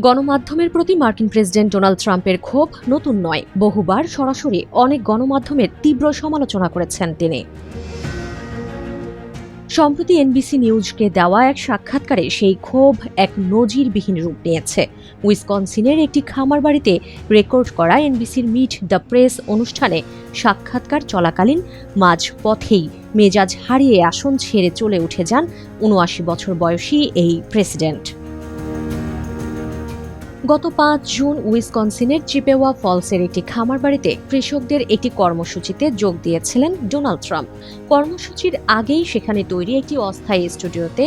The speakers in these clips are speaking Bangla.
গণমাধ্যমের প্রতি মার্কিন প্রেসিডেন্ট ডোনাল্ড ট্রাম্পের ক্ষোভ নতুন নয়। বহুবার সরাসরি অনেক গণমাধ্যমের তীব্র সমালোচনা করেছেন তিনি। সম্প্রতি এনবিসি নিউজকে দেওয়া এক সাক্ষাৎকারে সেই ক্ষোভ এক নজিরবিহীন রূপ নিয়েছে। উইসকনসিনের একটি খামার বাড়িতে রেকর্ড করা এনবিসির মিট দ্য প্রেস অনুষ্ঠানে সাক্ষাৎকার চলাকালীন মাঝপথেই মেজাজ হারিয়ে আসন ছেড়ে চলে উঠে যান ৭৯ বছর বয়সী এই প্রেসিডেন্ট। গত ৫ জুন উইসকনসিনের চিপেওয়া ফলসের একটি খামার বাড়িতে কৃষকদের একটি কর্মসূচিতে যোগ দিয়েছিলেন ডোনাল্ড ট্রাম্প। কর্মসূচির আগেই সেখানে তৈরি একটি অস্থায়ী স্টুডিওতে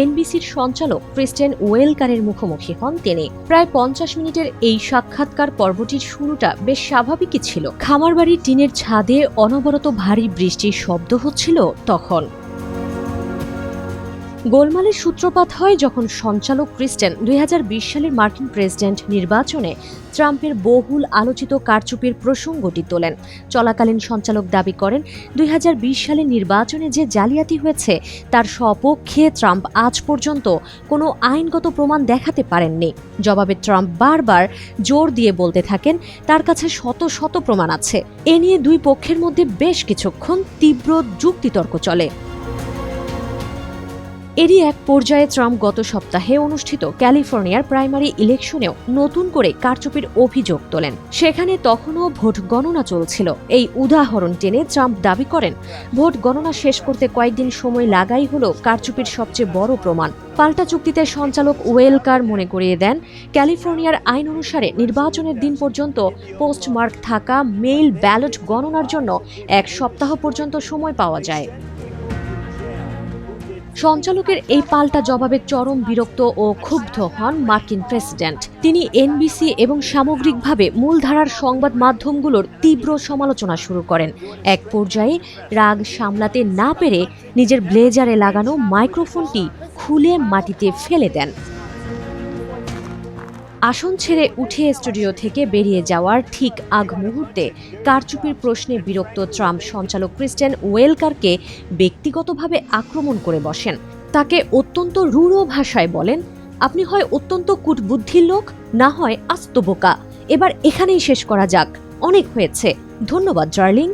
এনবিসির সঞ্চালক ক্রিস্টেন ওয়েলকারের মুখোমুখি হন তিনি। প্রায় ৫০ মিনিটের এই সাক্ষাৎকার পর্বটির শুরুটা বেশ স্বাভাবিকই ছিল। খামার বাড়ির টিনের ছাদে অনবরত ভারী বৃষ্টির শব্দ হচ্ছিল তখন। গোলমালের সূত্রপাত হয় যখন সঞ্চালক ক্রিস্টেন ২০২০ সালের মার্কিন প্রেসিডেন্ট নির্বাচনে ট্রাম্পের বহুল আলোচিত কারচুপির প্রসঙ্গটি তোলেন। চলাকালীন সঞ্চালক দাবি করেন ২০২০ সালের নির্বাচনে যে জালিয়াতি হয়েছে তার সপক্ষে ট্রাম্প আজ পর্যন্ত কোনো আইনগত প্রমাণ দেখাতে পারেননি। জবাবে ট্রাম্প বারবার জোর দিয়ে বলতে থাকেন তার কাছে শত শত প্রমাণ আছে। এ নিয়ে দুই পক্ষের মধ্যে বেশ কিছুক্ষণ তীব্র যুক্তিতর্ক চলে। এরই এক পর্যায়ে ট্রাম্প গত সপ্তাহে অনুষ্ঠিত ক্যালিফোর্নিয়ার প্রাইমারি ইলেকশনেও নতুন করে কারচুপির অভিযোগ তোলেন। সেখানে তখনও ভোট গণনা চলছিল। এই উদাহরণ টেনে ট্রাম্প দাবি করেন ভোট গণনা শেষ করতে কয়েকদিন সময় লাগাই হলো কারচুপির সবচেয়ে বড় প্রমাণ। পাল্টা চুক্তিতে সঞ্চালক ওয়েলকার মনে করিয়ে দেন ক্যালিফোর্নিয়ার আইন অনুসারে নির্বাচনের দিন পর্যন্ত পোস্টমার্ক থাকা মেইল ব্যালট গণনার জন্য ১ সপ্তাহ পর্যন্ত সময় পাওয়া যায়। সঞ্চালকের এই পাল্টা জবাবে চরম বিরক্ত ও ক্ষুব্ধ হন মার্কিন প্রেসিডেন্ট। তিনি এনবিসি এবং সামগ্রিকভাবে মূলধারার সংবাদ মাধ্যমগুলোর তীব্র সমালোচনা শুরু করেন। এক পর্যায়ে রাগ সামলাতে না পেরে নিজের ব্লেজারে লাগানো মাইক্রোফোনটি খুলে মাটিতে ফেলে দেন। আসন ছেড়ে উঠে স্টুডিও থেকে বেরিয়ে যাওয়ার ঠিক আগ মুহূর্তে কারচুপির প্রশ্নে বিরক্ত ট্রাম্প সঞ্চালক ক্রিস্টেন ওয়েলকারকে ব্যক্তিগতভাবে আক্রমণ করে বসেন। তাকে অত্যন্ত রূঢ় ভাষায় বলেন, আপনি হয় অত্যন্ত কূটবুদ্ধির লোক, না হয় আস্ত বোকা। এবার এখানেই শেষ করা যাক, অনেক হয়েছে, ধন্যবাদ ডার্লিং।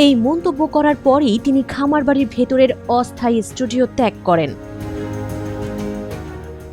এই মন্তব্য করার পরই তিনি খামার বাড়ির ভেতরের অস্থায়ী স্টুডিও ত্যাগ করেন।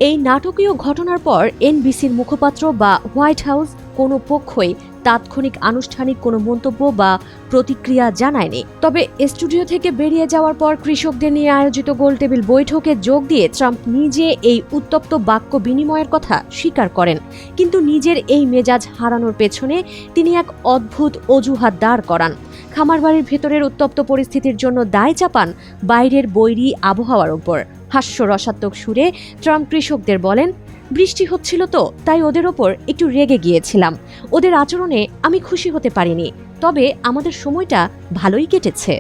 এই নাটকীয় ঘটনার পর এনবিসির মুখপাত্র বা হোয়াইট হাউস কোনো পক্ষই তাৎক্ষণিক আনুষ্ঠানিক কোনো মন্তব্য বা প্রতিক্রিয়া জানায়নি। তবে স্টুডিও থেকে বেরিয়ে যাওয়ার পর কৃষকদের নিয়ে আয়োজিত গোলটেবিল বৈঠকে যোগ দিয়ে ট্রাম্প নিজে এই উত্তপ্ত বাক্য বিনিময়ের কথা স্বীকার করেন। কিন্তু নিজের এই মেজাজ হারানোর পেছনে তিনি এক অদ্ভুত অজুহাত দাঁড় করান। খামার বাড়ির ভেতরের উত্তপ্ত পরিস্থিতির জন্য দায় চাপান বাইরের বৈরী আবহাওয়ার ওপর। হাস্যরসাত্মক সুরে ট্রাম্প কৃষকদের বলেন, বৃষ্টি হচ্ছিল তো তাই ওদের ওপর একটু রেগে গিয়েছিলাম। ওদের আচরণে আমি খুশি হতে পারিনি, তবে আমাদের সময়টা ভালোই কেটেছে।